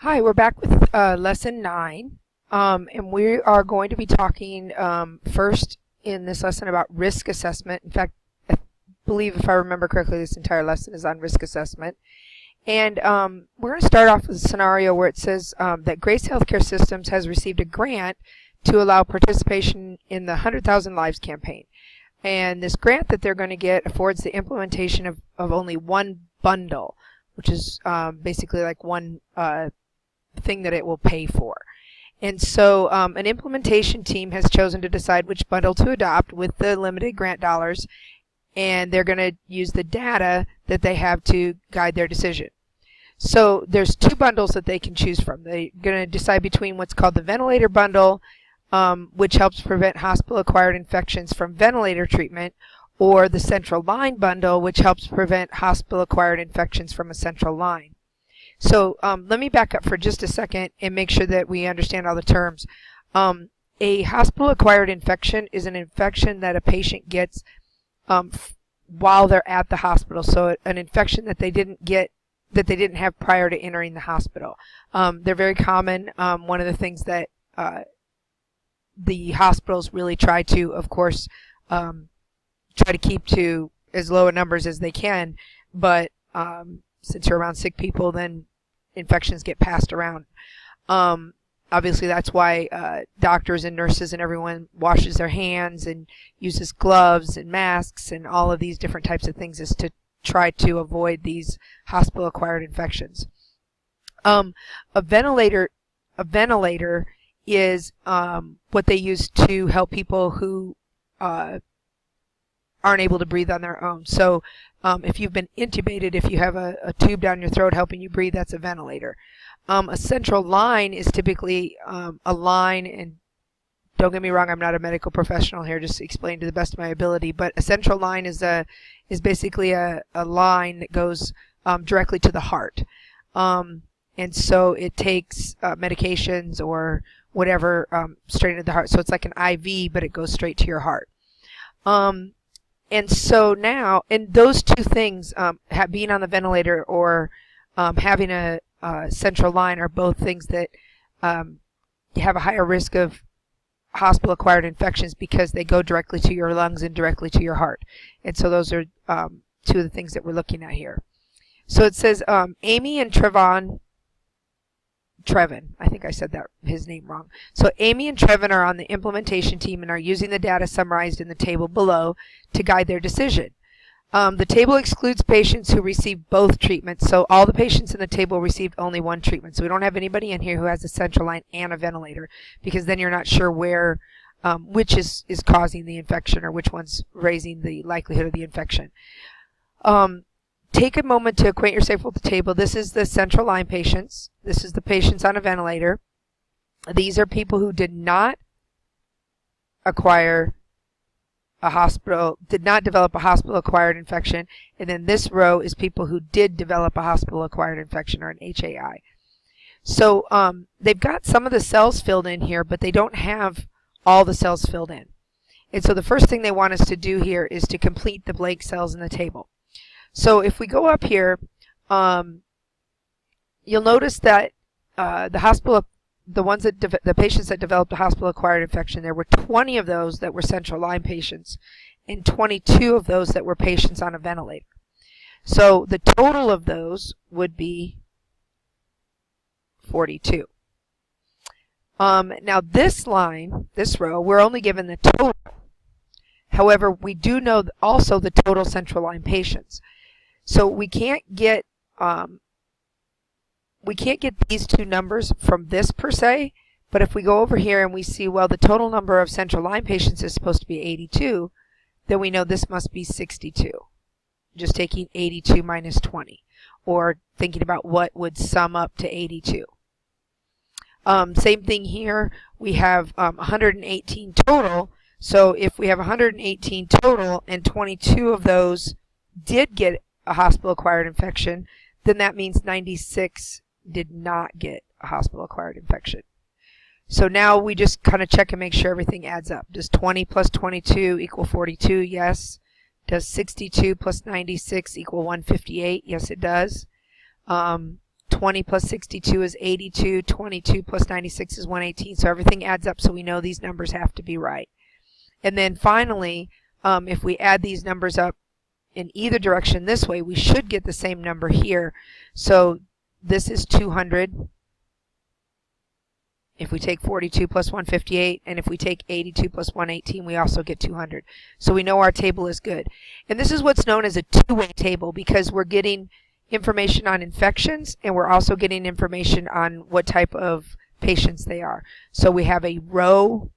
Hi, we're back with lesson 9, and we are going to be talking first in this lesson about risk assessment. In fact, I believe if I remember correctly, this entire lesson is on risk assessment. And we're going to start off with a scenario where it says that Grace Healthcare Systems has received a grant to allow participation in the 100,000 Lives campaign. And this grant that they're going to get affords the implementation of only one bundle, which is basically like one thing that it will pay for. And so an implementation team has chosen to decide which bundle to adopt with the limited grant dollars, and they're going to use the data that they have to guide their decision. So there's two bundles that they can choose from. They're going to decide between what's called the ventilator bundle, which helps prevent hospital-acquired infections from ventilator treatment, or the central line bundle, which helps prevent hospital-acquired infections from a central line. So let me back up for just a second and make sure that we understand all the terms. A hospital-acquired infection is an infection that a patient gets while they're at the hospital. So an infection that they didn't have prior to entering the hospital. They're very common. One of the things that the hospitals really try to, of course, try to keep to as low a numbers as they can, but since you're around sick people, then infections get passed around. Obviously, that's why doctors and nurses and everyone washes their hands and uses gloves and masks and all of these different types of things, is to try to avoid these hospital-acquired infections. A ventilator is what they use to help people who aren't able to breathe on their own. So if you've been intubated, if you have a tube down your throat helping you breathe, that's a ventilator. A central line is typically a line, and don't get me wrong, I'm not a medical professional here, just to explain to the best of my ability, but a central line is basically a line that goes directly to the heart. And so it takes medications or whatever straight into the heart. So it's like an IV, but it goes straight to your heart. And so now, and those two things, being on the ventilator or having a central line, are both things that have a higher risk of hospital-acquired infections because they go directly to your lungs and directly to your heart. And so those are two of the things that we're looking at here. So it says Amy and Trevin, I think I said his name wrong. So Amy and Trevin are on the implementation team and are using the data summarized in the table below to guide their decision. The table excludes patients who receive both treatments, so all the patients in the table received only one treatment. So we don't have anybody in here who has a central line and a ventilator, because then you're not sure where, which is causing the infection or which one's raising the likelihood of the infection. Take a moment to acquaint yourself with the table. This is the central line patients. This is the patients on a ventilator. These are people who did not develop a hospital-acquired infection. And then this row is people who did develop a hospital-acquired infection, or an HAI. So they've got some of the cells filled in here, but they don't have all the cells filled in. And so the first thing they want us to do here is to complete the blank cells in the table. So if we go up here, you'll notice that the patients that developed a hospital-acquired infection, there were 20 of those that were central line patients and 22 of those that were patients on a ventilator. So the total of those would be 42. Now this line, this row, we're only given the total. However, we do know also the total central line patients. So we can't get these two numbers from this per se, but if we go over here and we see, well, the total number of central line patients is supposed to be 82, then we know this must be 62. Just taking 82 minus 20, or thinking about what would sum up to 82. Same thing here. We have 118 total. So if we have 118 total and 22 of those did get a hospital-acquired infection, then that means 96 did not get a hospital-acquired infection. So now we just kind of check and make sure everything adds up. Does 20 plus 22 equal 42? Yes. Does 62 plus 96 equal 158? Yes, it does. 20 plus 62 is 82. 22 plus 96 is 118. So everything adds up, so we know these numbers have to be right. And then finally, if we add these numbers up in either direction this way, we should get the same number here. So this is 200. If we take 42 plus 158, and if we take 82 plus 118, we also get 200. So we know our table is good. And this is what's known as a two-way table, because we're getting information on infections, and we're also getting information on what type of patients they are. So we have a row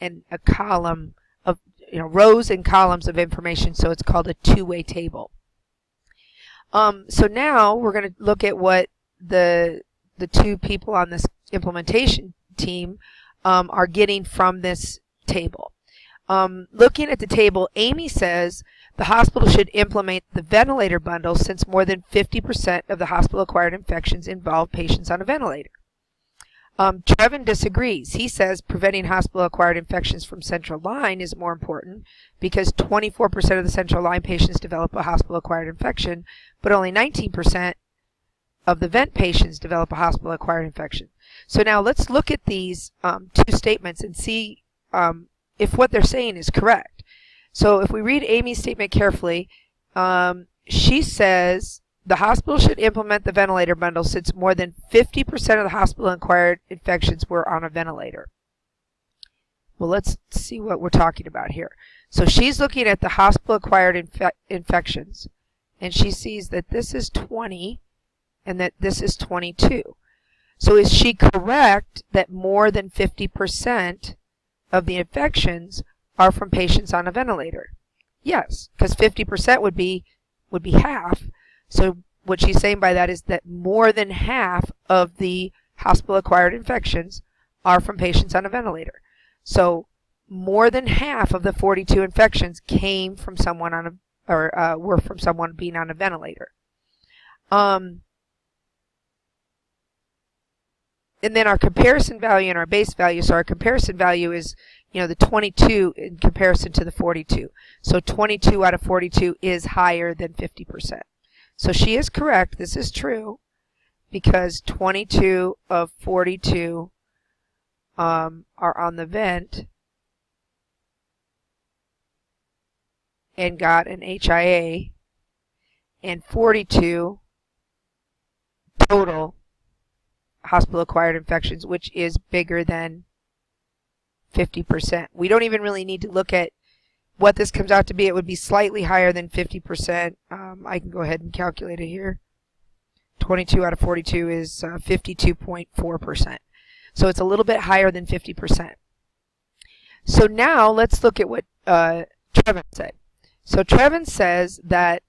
and a column of, rows and columns of information, so it's called a two-way table. So now we're going to look at what the two people on this implementation team are getting from this table. Looking at the table, Amy says the hospital should implement the ventilator bundle since more than 50% of the hospital-acquired infections involve patients on a ventilator. Trevin disagrees. He says preventing hospital-acquired infections from central line is more important because 24% of the central line patients develop a hospital-acquired infection, but only 19% of the vent patients develop a hospital-acquired infection. So now let's look at these two statements and see if what they're saying is correct. So if we read Amy's statement carefully, she says the hospital should implement the ventilator bundle since more than 50% of the hospital-acquired infections were on a ventilator. Well, let's see what we're talking about here. So she's looking at the hospital-acquired infections, and she sees that this is 20 and that this is 22. So is she correct that more than 50% of the infections are from patients on a ventilator? Yes, because 50% would be half. So what she's saying by that is that more than half of the hospital-acquired infections are from patients on a ventilator. So more than half of the 42 infections came from someone on a, were from someone being on a ventilator. And then our comparison value and our base value. So our comparison value is, the 22 in comparison to the 42. So 22 out of 42 is higher than 50%. So she is correct. This is true because 22 of 42 are on the vent and got an HIA, and 42 total hospital-acquired infections, which is bigger than 50%. We don't even really need to look at what this comes out to be. It would be slightly higher than 50%. I can go ahead and calculate it here. 22 out of 42 is 52.4%. So it's a little bit higher than 50%. So now let's look at what Trevin said. So Trevin says that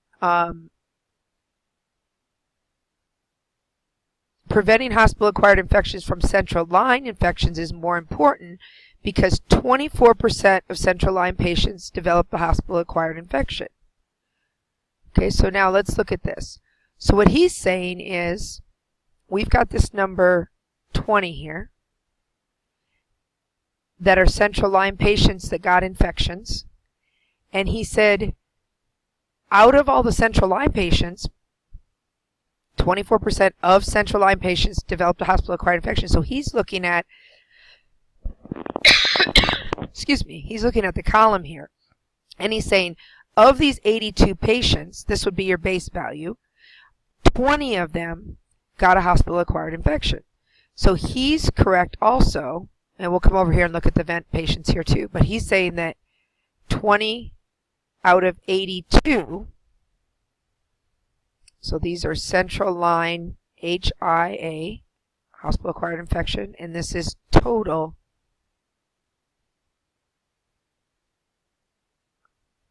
preventing hospital-acquired infections from central line infections is more important because 24% of central line patients develop a hospital-acquired infection. Okay, so now let's look at this. So what he's saying is we've got this number 20 here that are central line patients that got infections. And he said out of all the central line patients, 24% of central line patients developed a hospital-acquired infection. So he's looking at, excuse me, he's looking at the column here. And he's saying, of these 82 patients, this would be your base value, 20 of them got a hospital-acquired infection. So he's correct also, and we'll come over here and look at the vent patients here too, but he's saying that 20 out of 82, so these are central line HIA, hospital-acquired infection, and this is total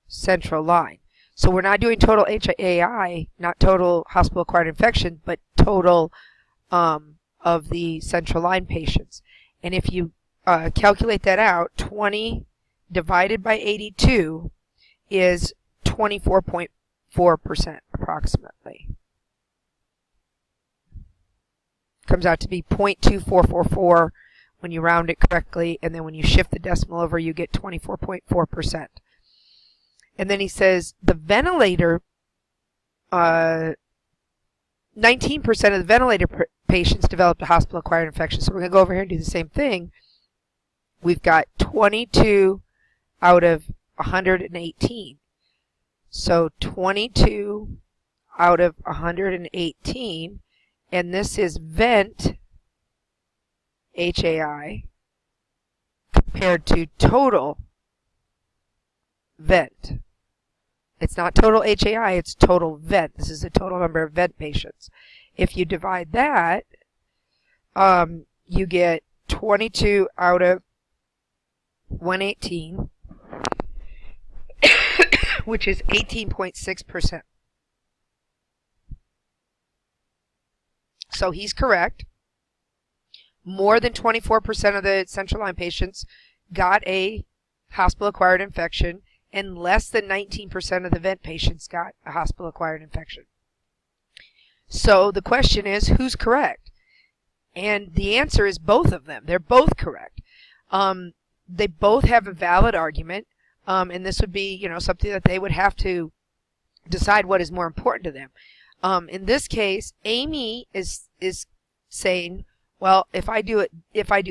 central line. So we're not doing total HAI, not total hospital-acquired infection, but total of the central line patients. And if you calculate that out, 20 divided by 82 is 24.4% approximately. Comes out to be 0.2444 when you round it correctly, and then when you shift the decimal over, you get 24.4%. And then he says the ventilator 19% of the ventilator patients developed a hospital-acquired infection. So we're going to go over here and do the same thing. We've got 22 out of 118. So 22 out of 118, and this is vent HAI compared to total vent. It's not total HAI, it's total vent. This is the total number of vent patients. If you divide that, you get 22 out of 118, which is 18.6%. So he's correct. More than 24% of the central line patients got a hospital-acquired infection, and less than 19% of the vent patients got a hospital-acquired infection. So the question is, who's correct? And the answer is both of them. They're both correct. They both have a valid argument, and this would be, something that they would have to decide what is more important to them. In this case, Amy is saying, well, if I do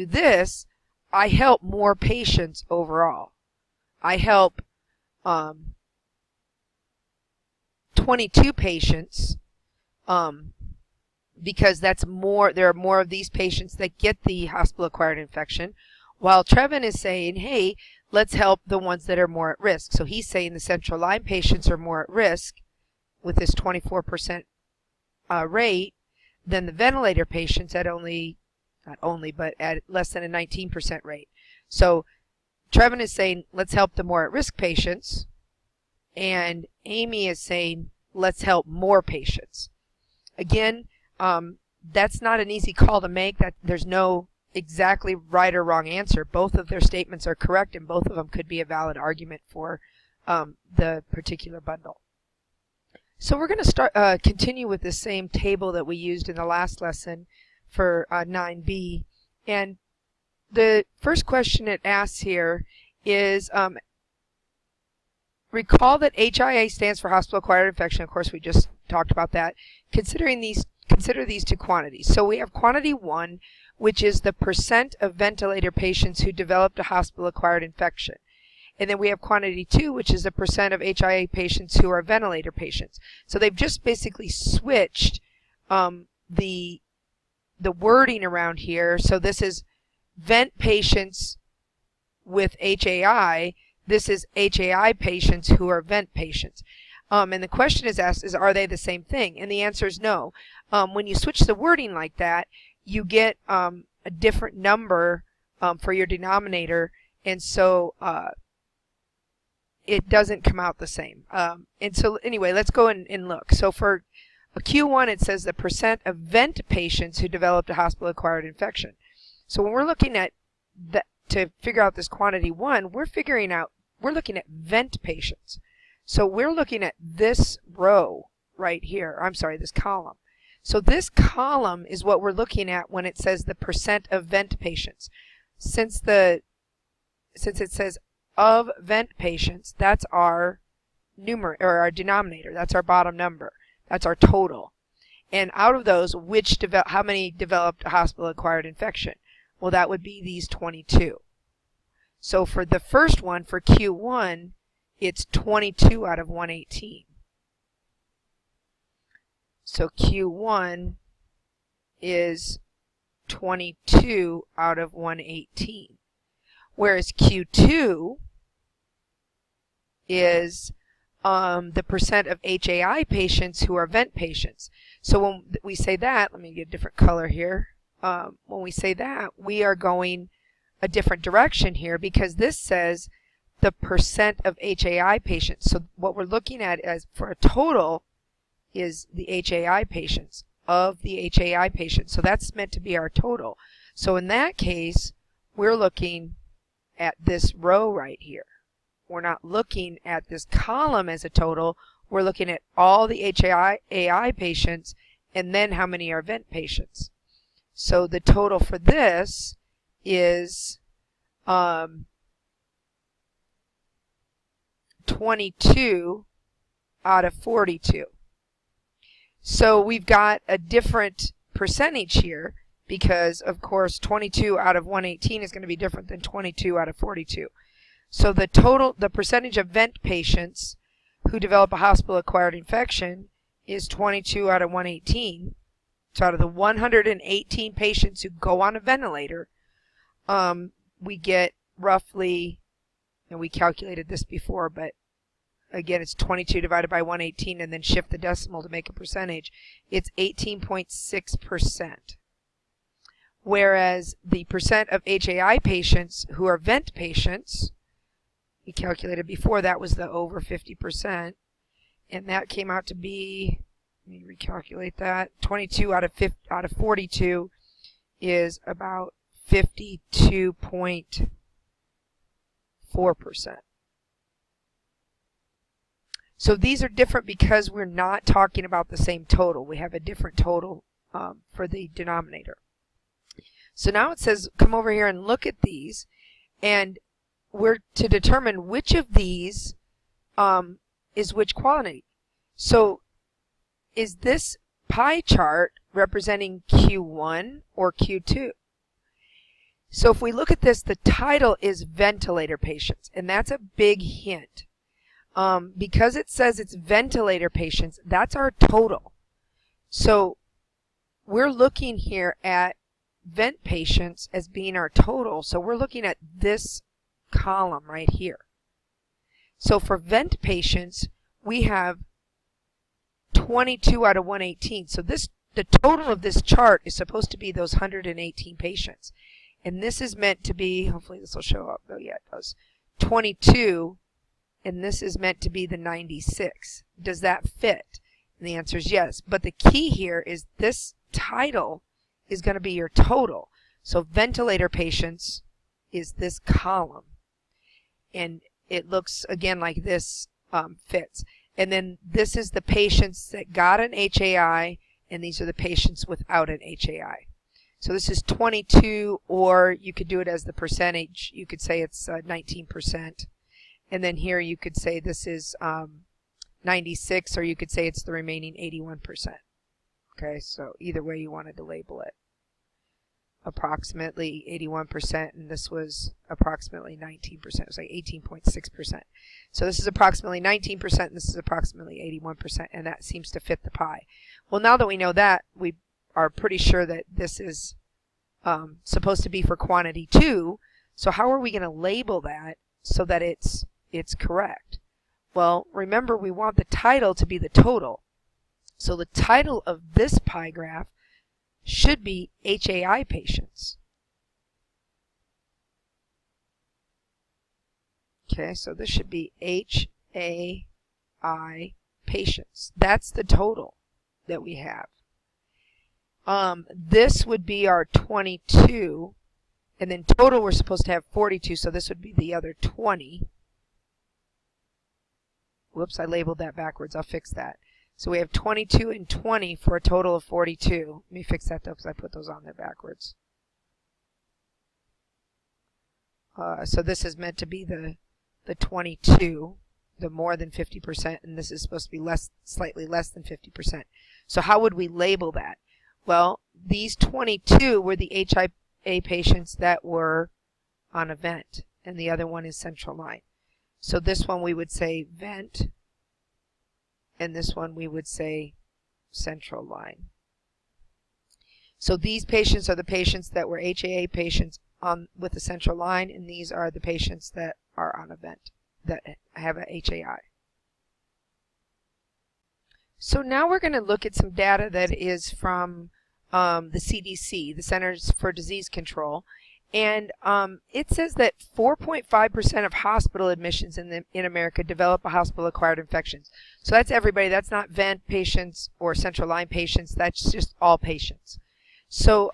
this, I help more patients overall. I help 22 patients because that's more. There are more of these patients that get the hospital-acquired infection, while Trevin is saying, hey, let's help the ones that are more at risk. So he's saying the central line patients are more at risk with this 24% rate than the ventilator patients at but at less than a 19% rate. So Trevin is saying, let's help the more at-risk patients, and Amy is saying, let's help more patients. Again, that's not an easy call to make. That there's no exactly right or wrong answer. Both of their statements are correct, and both of them could be a valid argument for the particular bundle. So we're going to continue with the same table that we used in the last lesson for 9B, and the first question it asks here is, recall that HIA stands for hospital-acquired infection. Of course, we just talked about that. Consider these two quantities. So we have quantity 1, which is the percent of ventilator patients who developed a hospital-acquired infection. And then we have quantity 2, which is the percent of HIA patients who are ventilator patients. So they've just basically switched the wording around here. So this is vent patients with HAI. This is HAI patients who are vent patients. And the question is asked, are they the same thing? And the answer is no. When you switch the wording like that, you get a different number for your denominator, and so it doesn't come out the same. And so anyway, let's go and look. So for a Q1, it says the percent of vent patients who developed a hospital-acquired infection. So when we're looking at to figure out this quantity 1, we're looking at vent patients. So we're looking at this row right here. I'm sorry, this column. So this column is what we're looking at when it says the percent of vent patients. Since it says of vent patients, that's our numerator or our denominator. That's our bottom number. That's our total. And out of those, how many developed a hospital-acquired infection? Well, that would be these 22. So for the first one, for Q1, it's 22 out of 118. So Q1 is 22 out of 118. Whereas Q2 is the percent of HAI patients who are vent patients. So when we say that, let me get a different color here. When we say that, we are going a different direction here, because this says the percent of HAI patients. So what we're looking at as for a total is the HAI patients, of the HAI patients. So that's meant to be our total. So in that case, we're looking at this row right here. We're not looking at this column as a total. We're looking at all the HAI patients and then how many are vent patients. So the total for this is 22 out of 42. So we've got a different percentage here because, of course, 22 out of 118 is going to be different than 22 out of 42. So the percentage of vent patients who develop a hospital-acquired infection is 22 out of 118. So out of the 118 patients who go on a ventilator, we get roughly, and we calculated this before, but again, it's 22 divided by 118 and then shift the decimal to make a percentage. It's 18.6%. Whereas the percent of HAI patients who are vent patients, we calculated before, that was the over 50%, and that came out to be, let me recalculate that, 22 out of 42 is about 52.4%. So these are different because we're not talking about the same total. We have a different total for the denominator. So now it says come over here and look at these, and we're to determine which of these is which quantity. So is this pie chart representing Q1 or Q2? So if we look at this, the title is ventilator patients, and that's a big hint. Because it says it's ventilator patients, that's our total. So we're looking here at vent patients as being our total. So we're looking at this column right here. So for vent patients, we have 22 out of 118. So the total of this chart is supposed to be those 118 patients. And this is meant to be, hopefully this will show up. Oh yeah, it does. 22. And this is meant to be the 96. Does that fit? And the answer is yes. But the key here is this title is going to be your total. So ventilator patients is this column. And it looks, again, like this fits. And then this is the patients that got an HAI, and these are the patients without an HAI. So this is 22, or you could do it as the percentage. You could say it's 19%. And then here you could say this is 96, or you could say it's the remaining 81%. Okay, so either way you wanted to label it. Approximately 81%, and this was approximately 19%. It was like 18.6%. So this is approximately 19%, and this is approximately 81%, and that seems to fit the pie. Well, now that we know that, we are pretty sure that this is supposed to be for quantity 2. So how are we going to label that so that it's correct? Well, remember, we want the title to be the total. So the title of this pie graph should be HAI patients. Okay, so this should be HAI patients. That's the total that we have. This would be our 22, and then total we're supposed to have 42, so this would be the other 20. Whoops, I labeled that backwards. I'll fix that. So we have 22 and 20 for a total of 42. Let me fix that though, because I put those on there backwards. So this is meant to be the 22, the more than 50%, and this is supposed to be slightly less than 50%. So how would we label that? Well, these 22 were the HIA patients that were on a vent, and the other one is central line. So this one we would say vent, and this one we would say central line. So these patients are the patients that were HAA patients with the central line, and these are the patients that are on a vent, that have a HAI. So now we're going to look at some data that is from the CDC, the Centers for Disease Control. And it says that 4.5% of hospital admissions in America develop a hospital-acquired infections. So that's everybody. That's not vent patients or central line patients. That's just all patients. So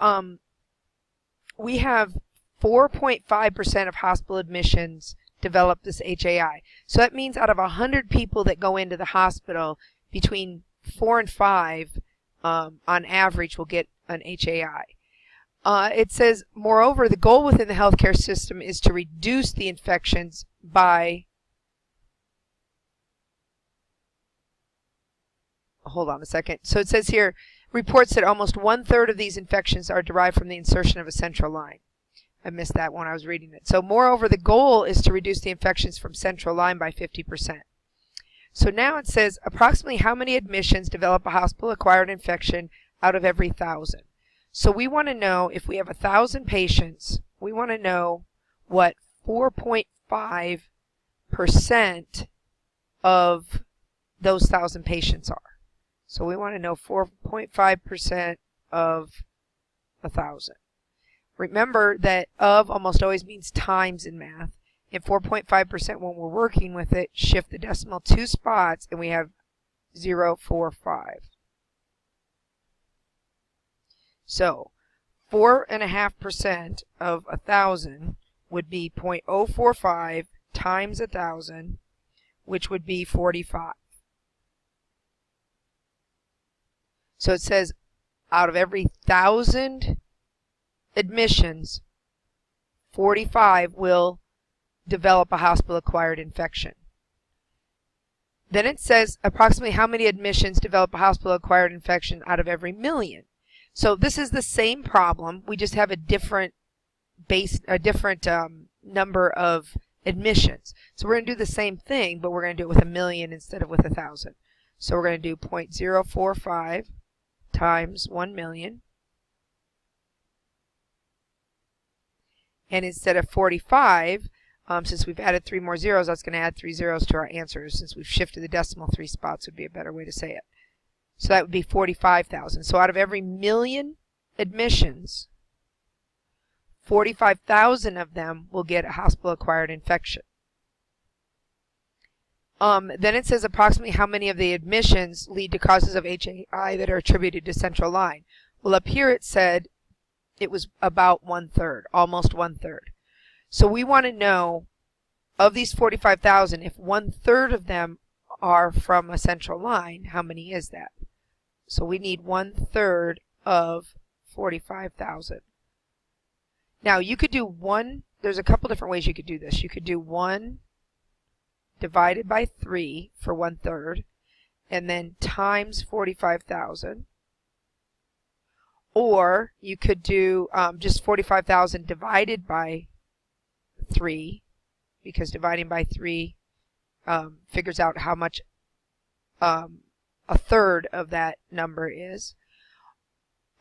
we have 4.5% of hospital admissions develop this HAI. So that means out of 100 people that go into the hospital, between 4 and 5 on average will get an HAI. It says, moreover, the goal within the healthcare system is to reduce the infections by hold on a second. So it says here, reports that almost 1/3 of these infections are derived from the insertion of a central line. I missed that when I was reading it. So moreover, the goal is to reduce the infections from central line by 50%. So now it says approximately how many admissions develop a hospital-acquired infection out of every 1,000. So we want to know, if we have 1,000 patients, we want to know what 4.5% of those 1,000 patients are. So we want to know 4.5% of 1,000. Remember that of almost always means times in math. And 4.5% when we're working with it, shift the decimal 2 spots and we have 0.45. So 4.5% of 1,000 would be 0.045 times 1,000, which would be 45. So it says out of every 1,000 admissions, 45 will develop a hospital-acquired infection. Then it says approximately how many admissions develop a hospital-acquired infection out of every million. So this is the same problem. We just have a different number of admissions. So we're going to do the same thing, but we're going to do it with 1,000,000 instead of with 1,000. So we're going to do 0.045 times 1,000,000. And instead of 45, since we've added 3 more zeros, that's going to add 3 zeros to our answer. Since we've shifted the decimal 3 spots would be a better way to say it. So that would be 45,000. So out of every 1,000,000 admissions, 45,000 of them will get a hospital-acquired infection. Then it says approximately how many of the admissions lead to causes of HAI that are attributed to central line. Well, up here it said it was about 1/3, almost 1/3. So we want to know, of these 45,000, if 1/3 of them are from a central line, how many is that? So we need 1/3 of 45,000. Now you could do there's a couple different ways you could do this. You could do 1 divided by 3 for 1/3, and then times 45,000. Or you could do just 45,000 divided by 3, because dividing by 3 figures out how much a third of that number is.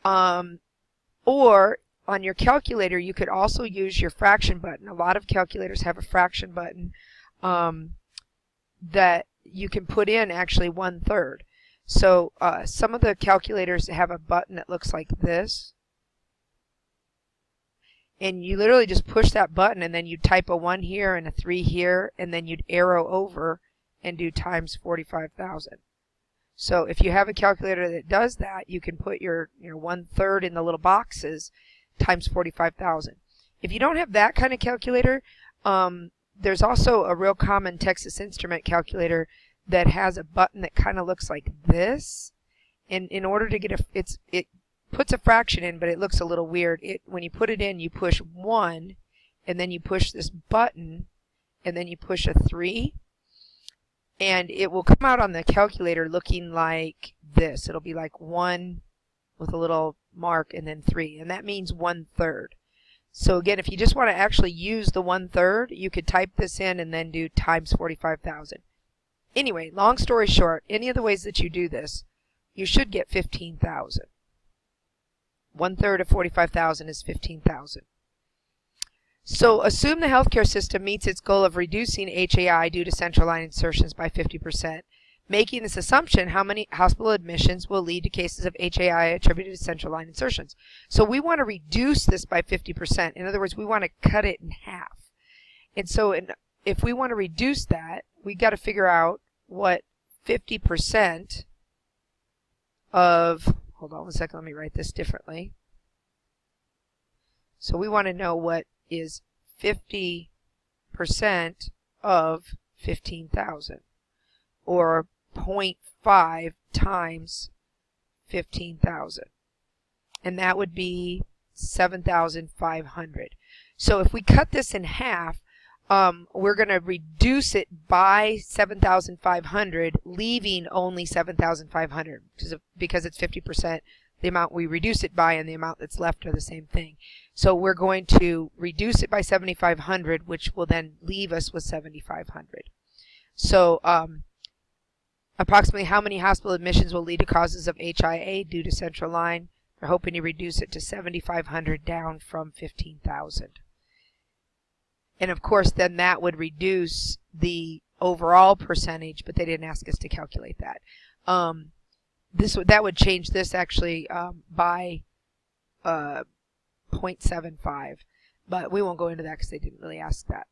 Or on your calculator, you could also use your fraction button. A lot of calculators have a fraction button that you can put in actually 1/3. So some of the calculators have a button that looks like this. And you literally just push that button and then you type a 1 here and a 3 here, and then you'd arrow over and do times 45,000. So if you have a calculator that does that, you can put your 1/3 in the little boxes times 45,000. If you don't have that kind of calculator, there's also a real common Texas Instrument calculator that has a button that kind of looks like this. And in order to get it puts a fraction in, but it looks a little weird. When you put it in, you push 1, and then you push this button, and then you push a 3, and it will come out on the calculator looking like this. It'll be like 1 with a little mark and then 3, and that means 1/3. So again, if you just want to actually use the 1/3, you could type this in and then do times 45,000. Anyway, long story short, any of the ways that you do this, you should get 15,000. 1/3 of 45,000 is 15,000. So assume the healthcare system meets its goal of reducing HAI due to central line insertions by 50%. Making this assumption, how many hospital admissions will lead to cases of HAI attributed to central line insertions? So we want to reduce this by 50%. In other words, we want to cut it in half. And so if we want to reduce that, we got to figure out what 50% of, hold on one second, let me write this differently. So we want to know what is 50% of 15,000, or 0.5 times 15,000. And that would be 7,500. So if we cut this in half, we're going to reduce it by 7,500, leaving only 7,500 because it's 50%. The amount we reduce it by and the amount that's left are the same thing. So we're going to reduce it by 7,500, which will then leave us with 7,500. So approximately how many hospital admissions will lead to causes of HIA due to central line? They're hoping to reduce it to 7,500 down from 15,000. And of course, then that would reduce the overall percentage, but they didn't ask us to calculate that. That would change this actually by 0.75, but we won't go into that because they didn't really ask that.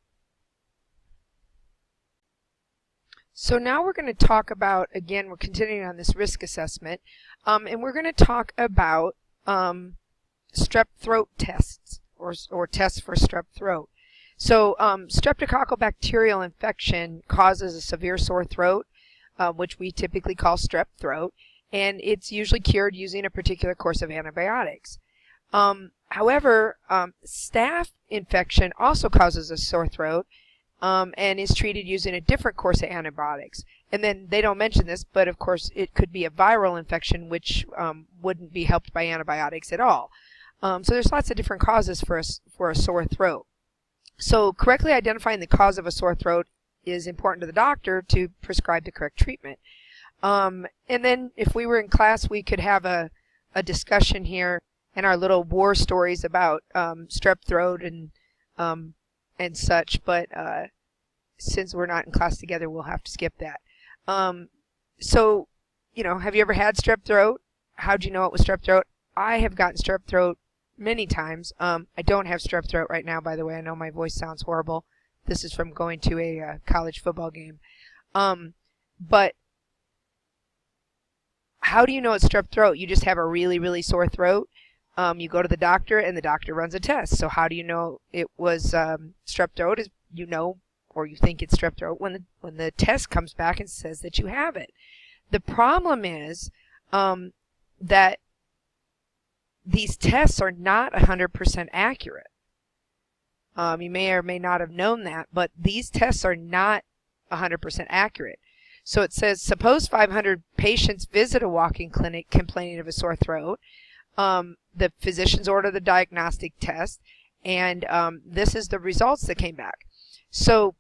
So now we're going to talk about, again, we're continuing on this risk assessment, and we're going to talk about strep throat tests or tests for strep throat. So streptococcal bacterial infection causes a severe sore throat, which we typically call strep throat, and it's usually cured using a particular course of antibiotics. However, staph infection also causes a sore throat and is treated using a different course of antibiotics. And then they don't mention this, but of course it could be a viral infection, which wouldn't be helped by antibiotics at all. So there's lots of different causes for a sore throat. So correctly identifying the cause of a sore throat is important to the doctor to prescribe the correct treatment. And then if we were in class, we could have a discussion here and our little war stories about strep throat and such, but since we're not in class together, we'll have to skip that. So, you know, have you ever had strep throat? How'd you know it was strep throat? I have gotten strep throat many times. I don't have strep throat right now, by the way. I know my voice sounds horrible. This is from going to a college football game. But how do you know it's strep throat? You just have a really, really sore throat. You go to the doctor, and the doctor runs a test. So how do you know it was strep throat? Is you know, or you think it's strep throat when the test comes back and says that you have it. The problem is that these tests are not 100% accurate. You may or may not have known that, but these tests are not 100% accurate. So it says, suppose 500 patients visit a walk-in clinic complaining of a sore throat. The physicians order the diagnostic test, and this is the results that came back. So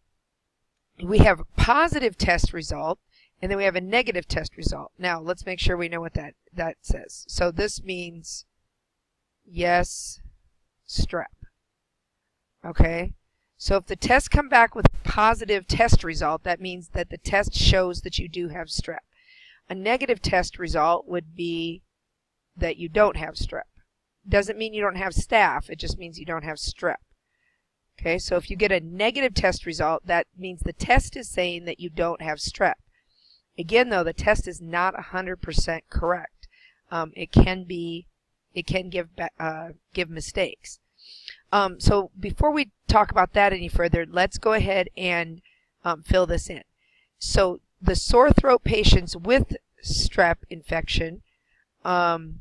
we have a positive test result, and then we have a negative test result. Now, let's make sure we know what that says. So this means yes, strep. Okay? So if the tests come back with a positive test result, that means that the test shows that you do have strep. A negative test result would be that you don't have strep. Doesn't mean you don't have staph, it just means you don't have strep. Okay, so if you get a negative test result, that means the test is saying that you don't have strep. Again, though, the test is not 100% correct. It can give mistakes. So before we talk about that any further, let's go ahead and fill this in. So the sore throat patients with strep infection, and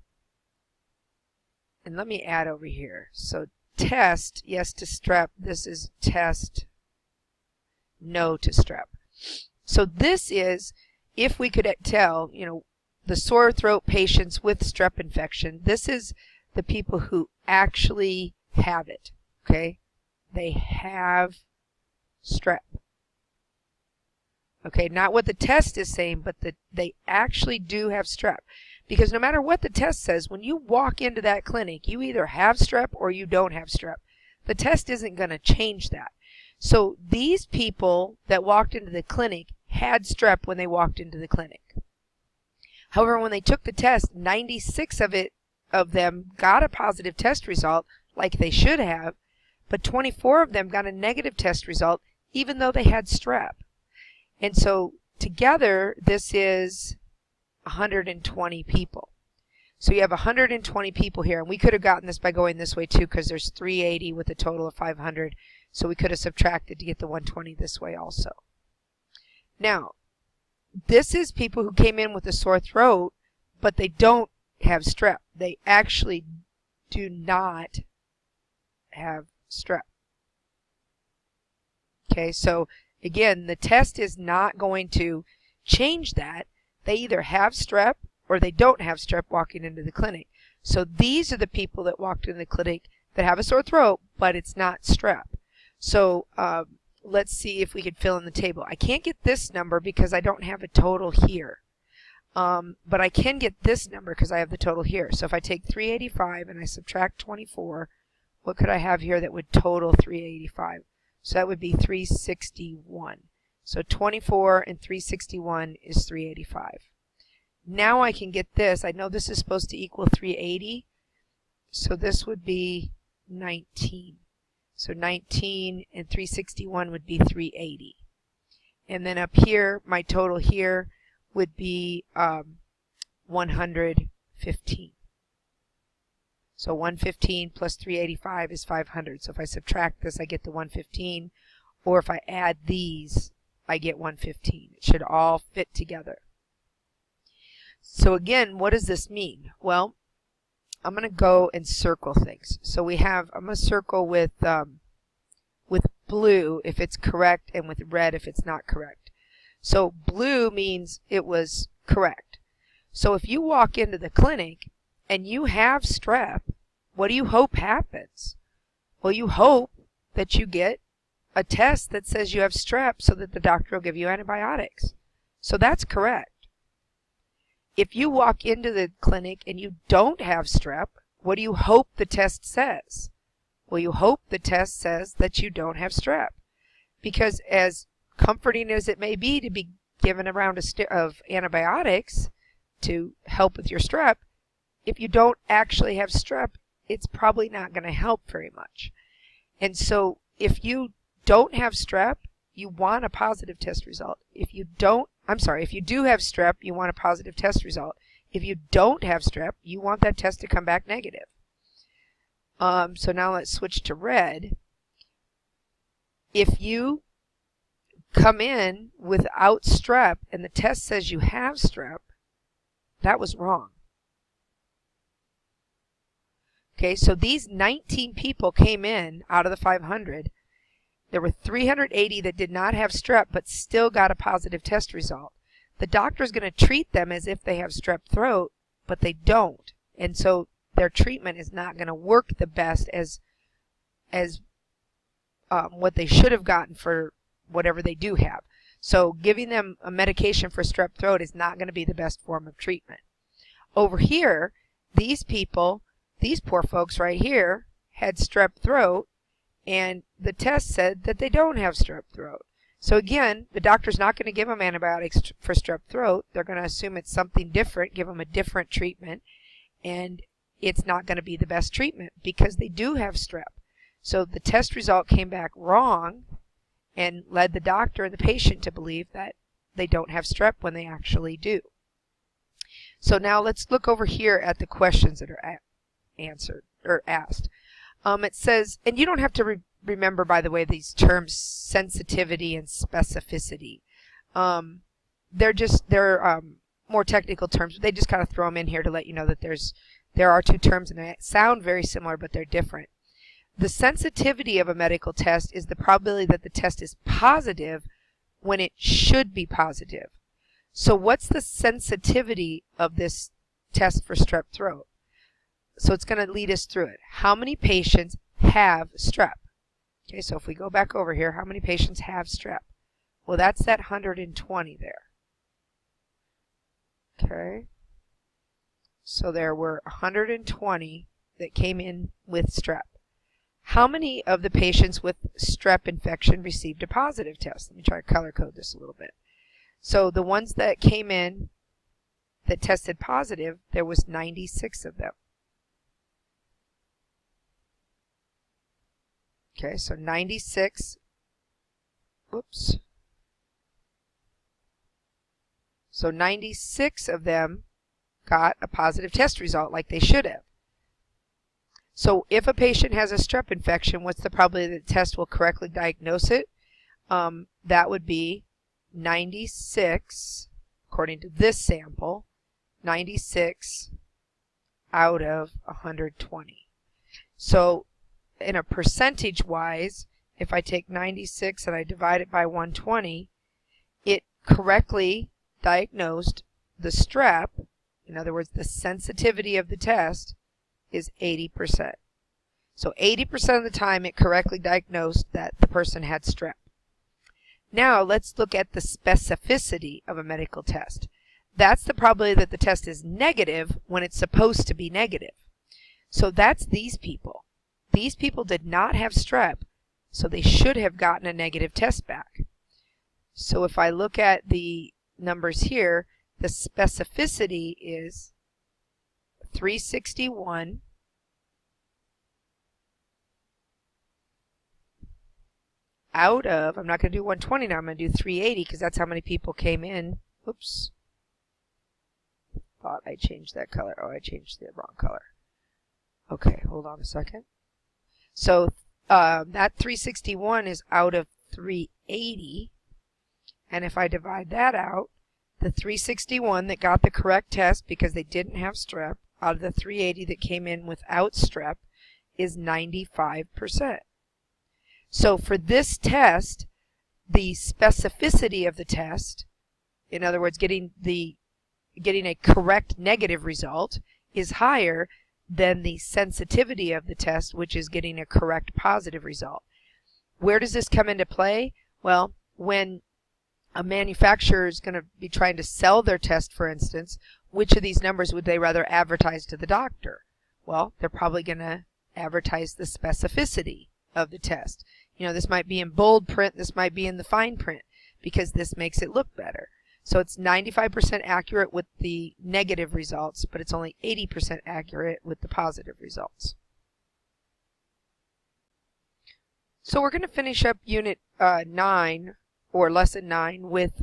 let me add over here. So test, yes to strep. This is test, no to strep. So this is, if we could tell, you know, the sore throat patients with strep infection, this is the people who actually have it, okay? They have strep. Okay, not what the test is saying, but that they actually do have strep. Because no matter what the test says, when you walk into that clinic, you either have strep or you don't have strep. The test isn't going to change that. So these people that walked into the clinic had strep when they walked into the clinic. However, when they took the test, 96 of them got a positive test result like they should have, but 24 of them got a negative test result even though they had strep. And so together, this is 120 people. So you have 120 people here, and we could have gotten this by going this way too, because there's 380 with a total of 500. So we could have subtracted to get the 120 this way also. Now, this is people who came in with a sore throat, but they don't have strep. They actually do not have strep. Okay, so again, the test is not going to change that. They either have strep or they don't have strep walking into the clinic. So these are the people that walked into the clinic that have a sore throat, but it's not strep. So let's see if we can fill in the table. I can't get this number because I don't have a total here. But I can get this number because I have the total here. So if I take 385 and I subtract 24, what could I have here that would total 385? So that would be 361. So 24 and 361 is 385. Now I can get this. I know this is supposed to equal 380. So this would be 19. So 19 and 361 would be 380. And then up here, my total here would be 115. So 115 plus 385 is 500. So if I subtract this, I get the 115. Or if I add these, I get 115. It should all fit together. So again, what does this mean? Well, I'm going to go and circle things. So we have, I'm going to circle with blue if it's correct and with red if it's not correct. So blue means it was correct. So if you walk into the clinic and you have strep, what do you hope happens? Well, you hope that you get a test that says you have strep so that the doctor will give you antibiotics. So that's correct. If you walk into the clinic and you don't have strep, what do you hope the test says? Well, you hope the test says that you don't have strep. Because as comforting as it may be to be given a round of antibiotics to help with your strep, if you don't actually have strep, it's probably not going to help very much. And so if you don't have strep, you want a positive test result. If you do have strep, you want a positive test result. If you don't have strep, you want that test to come back negative. So now let's switch to red. If you come in without strep and the test says you have strep, that was wrong. Okay, so these 19 people came in out of the 500. There were 380 that did not have strep but still got a positive test result. The doctor is going to treat them as if they have strep throat, but they don't. And so their treatment is not going to work the best as what they should have gotten for whatever they do have. So giving them a medication for strep throat is not going to be the best form of treatment. Over here, these people, these poor folks right here, had strep throat, and the test said that they don't have strep throat. So again, the doctor's not going to give them antibiotics for strep throat. They're going to assume it's something different, give them a different treatment, and it's not going to be the best treatment because they do have strep. So the test result came back wrong and led the doctor and the patient to believe that they don't have strep when they actually do. So now let's look over here at the questions that are answered or asked. It says, and you don't have to remember, by the way, these terms sensitivity and specificity. They're more technical terms, but they just kind of throw them in here to let you know that there are two terms and they sound very similar, but they're different. The sensitivity of a medical test is the probability that the test is positive when it should be positive. So what's the sensitivity of this test for strep throat? So it's going to lead us through it. How many patients have strep? Okay, so if we go back over here, how many patients have strep? Well, that's that 120 there. Okay. So there were 120 that came in with strep. How many of the patients with strep infection received a positive test? Let me try to color code this a little bit. So the ones that came in that tested positive, there was 96 of them. Okay, so 96, oops. So 96 of them got a positive test result like they should have. So if a patient has a strep infection, what's the probability that the test will correctly diagnose it? That would be 96, according to this sample, 96 out of 120. So in a percentage-wise, if I take 96 and I divide it by 120, it correctly diagnosed the strep. In other words, the sensitivity of the test is 80%. So 80% of the time it correctly diagnosed that the person had strep. Now let's look at the specificity of a medical test. That's the probability that the test is negative when it's supposed to be negative. So that's these people. These people did not have strep, so they should have gotten a negative test back. So if I look at the numbers here, the specificity is 361 out of, I'm not going to do 120 now, I'm going to do 380 because that's how many people came in. Oops. Thought I changed that color. Oh, I changed the wrong color. Okay, hold on a second. So that 361 is out of 380. And if I divide that out, the 361 that got the correct test because they didn't have strep out of the 380 that came in without strep is 95%. So for this test, the specificity of the test, in other words, getting a correct negative result, is higher than the sensitivity of the test, which is getting a correct positive result. Where does this come into play? Well, when a manufacturer is going to be trying to sell their test, for instance, which of these numbers would they rather advertise to the doctor? Well, they're probably going to advertise the specificity of the test. You know, this might be in bold print, this might be in the fine print, because this makes it look better. So it's 95% accurate with the negative results, but it's only 80% accurate with the positive results. So we're going to finish up Unit 9, or Lesson 9, with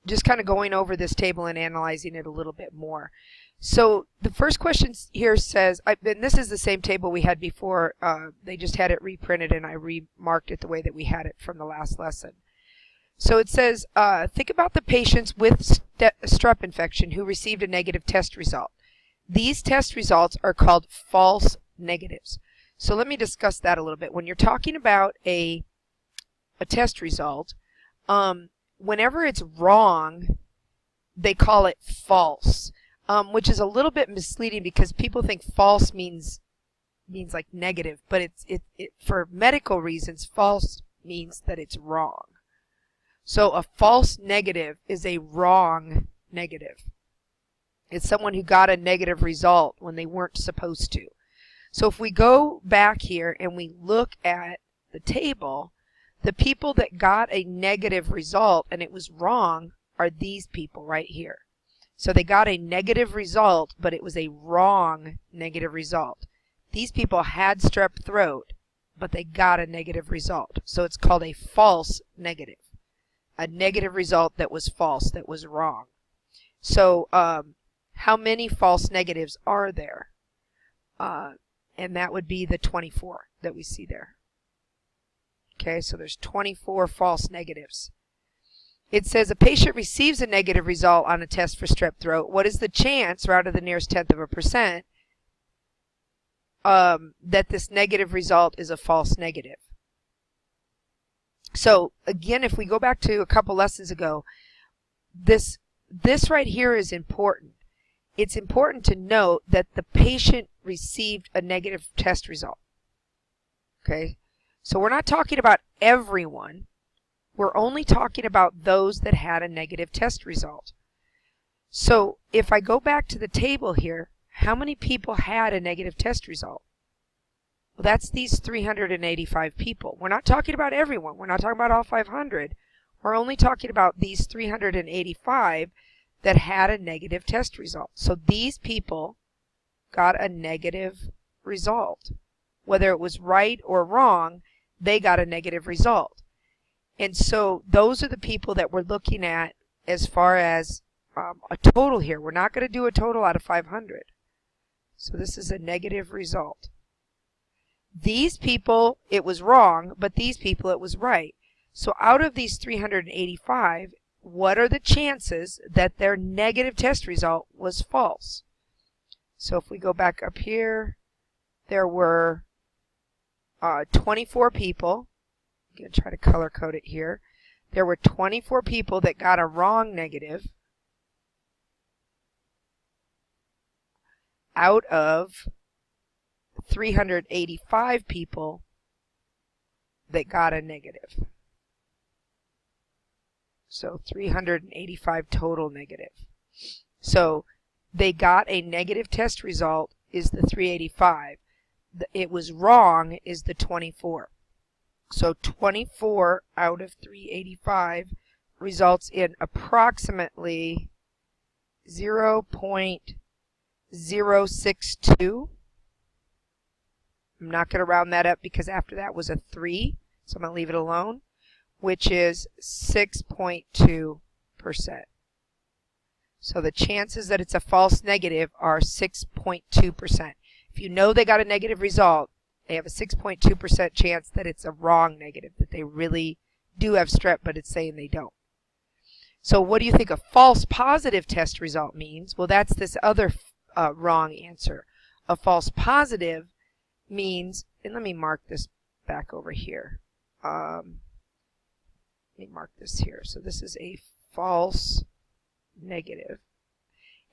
just kind of going over this table and analyzing it a little bit more. So the first question here says, and this is the same table we had before, they just had it reprinted and I remarked it the way that we had it from the last lesson. So it says, think about the patients with strep infection who received a negative test result. These test results are called false negatives. So let me discuss that a little bit. When you're talking about a test result, whenever it's wrong, they call it false, which is a little bit misleading because people think false means like negative, but it for medical reasons, false means that it's wrong. So a false negative is a wrong negative. It's someone who got a negative result when they weren't supposed to. So if we go back here and we look at the table, the people that got a negative result and it was wrong are these people right here. So they got a negative result, but it was a wrong negative result. These people had strep throat, but they got a negative result. So it's called a false negative. A negative result that was false, that was wrong. So how many false negatives are there? And that would be the 24 that we see there. Okay, so there's 24 false negatives. It says a patient receives a negative result on a test for strep throat. What is the chance, round to the nearest 1/10%, that this negative result is a false negative? So again, if we go back to a couple lessons ago, this right here is important. It's important to note that the patient received a negative test result. Okay, so we're not talking about everyone. We're only talking about those that had a negative test result. So if I go back to the table here, how many people had a negative test result? Well, that's these 385 people. We're not talking about everyone. We're not talking about all 500. We're only talking about these 385 that had a negative test result. So these people got a negative result. Whether it was right or wrong, they got a negative result. And so those are the people that we're looking at as far as a total here. We're not going to do a total out of 500. So this is a negative result. These people, it was wrong, but these people, it was right. So out of these 385, what are the chances that their negative test result was false? So if we go back up here, there were 24 people. I'm going to try to color code it here. There were 24 people that got a wrong negative out of 385 people that got a negative. So 385 total negative. So they got a negative test result is the 385. It was wrong is the 24. So 24 out of 385 results in approximately 0.062. I'm not going to round that up because after that was a 3, so I'm going to leave it alone, which is 6.2%. So the chances that it's a false negative are 6.2%. If you know they got a negative result, they have a 6.2% chance that it's a wrong negative, that they really do have strep, but it's saying they don't. So what do you think a false positive test result means? Well, that's this other wrong answer. A false positive means, and let me mark this back over here. Let me mark this here. So this is a false negative.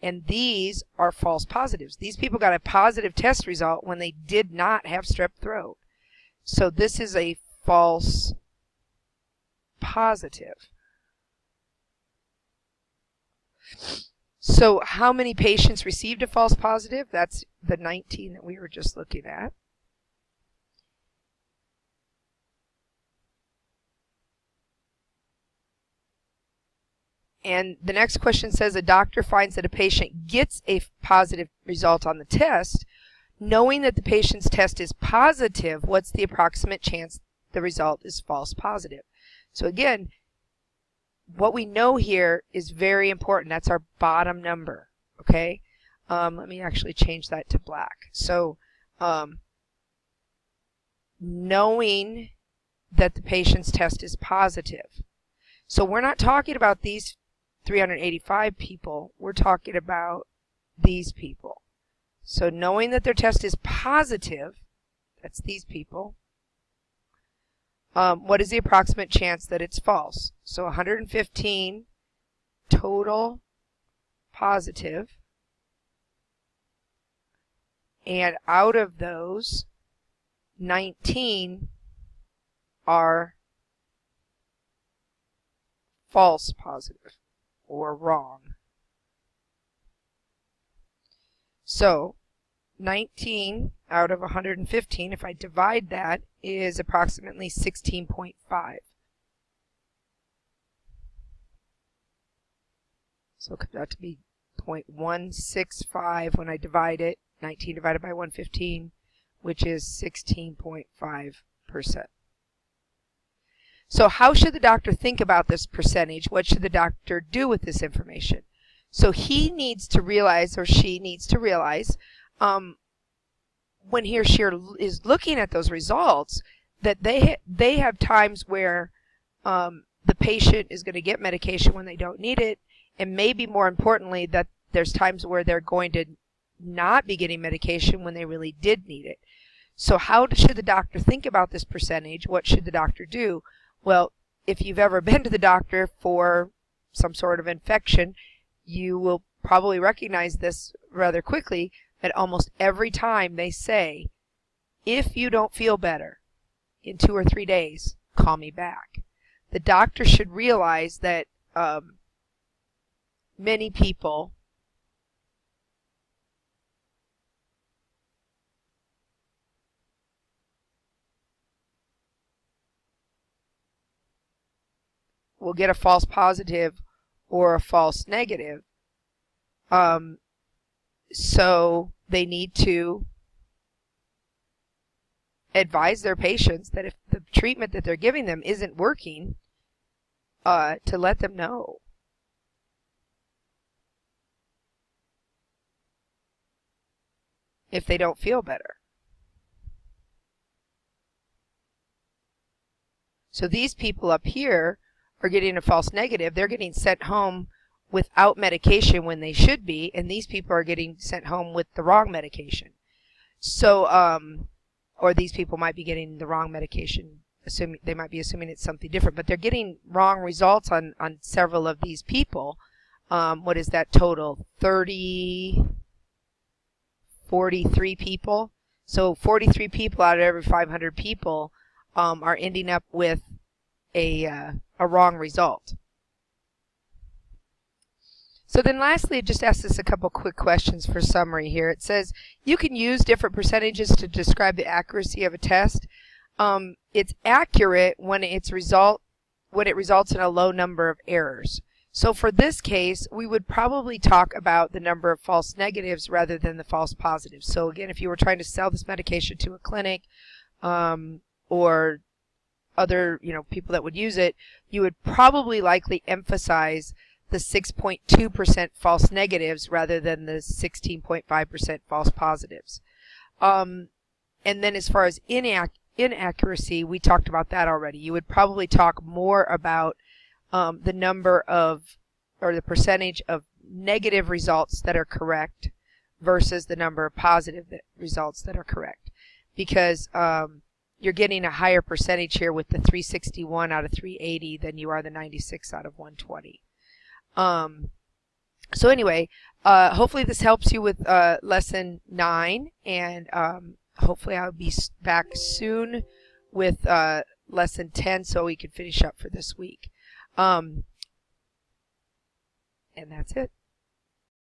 And these are false positives. These people got a positive test result when they did not have strep throat. So this is a false positive. So how many patients received a false positive? That's the 19 that we were just looking at. And the next question says a doctor finds that a patient gets a positive result on the test. Knowing that the patient's test is positive, what's the approximate chance the result is false positive? So again, what we know here is very important. That's our bottom number. Okay? Let me actually change that to black. So knowing that the patient's test is positive. So we're not talking about these 385 people, we're talking about these people. So knowing that their test is positive, that's these people, what is the approximate chance that it's false? So 115 total positive, and out of those, 19 are false positive or wrong. So 19 out of 115, if I divide that, is approximately 16.5. So it comes out to be 0.165 when I divide it, 19 divided by 115, which is 16.5%. So how should the doctor think about this percentage? What should the doctor do with this information? So he needs to realize, or she needs to realize, when he or she is looking at those results, that they have times where the patient is going to get medication when they don't need it, and maybe more importantly, that there's times where they're going to not be getting medication when they really did need it. So how should the doctor think about this percentage? What should the doctor do? Well, if you've ever been to the doctor for some sort of infection, you will probably recognize this rather quickly, that almost every time they say, if you don't feel better in 2 or 3 days, call me back. The doctor should realize that many people will get a false positive or a false negative. So they need to advise their patients that if the treatment that they're giving them isn't working, to let them know. If they don't feel better. So these people up here are getting a false negative. They're getting sent home without medication when they should be, and these people are getting sent home with the wrong medication. So or these people might be getting the wrong medication. They might be assuming it's something different, but they're getting wrong results on several of these people. What is that total? 43 people. So 43 people out of every 500 people are ending up with a wrong result. So then lastly, it just asks us a couple quick questions for summary here. It says you can use different percentages to describe the accuracy of a test. It's accurate when it results in a low number of errors. So for this case, we would probably talk about the number of false negatives rather than the false positives. So again, if you were trying to sell this medication to a clinic or other people that would use it, you would probably likely emphasize the 6.2% false negatives rather than the 16.5% false positives. And then as far as inaccuracy, we talked about that already. You would probably talk more about the number of, or the percentage of negative results that are correct versus the number of positive results that are correct. Because you're getting a higher percentage here with the 361 out of 380 than you are the 96 out of 120. So anyway, hopefully this helps you with lesson 9, and hopefully I'll be back soon with lesson 10 so we can finish up for this week. And that's it.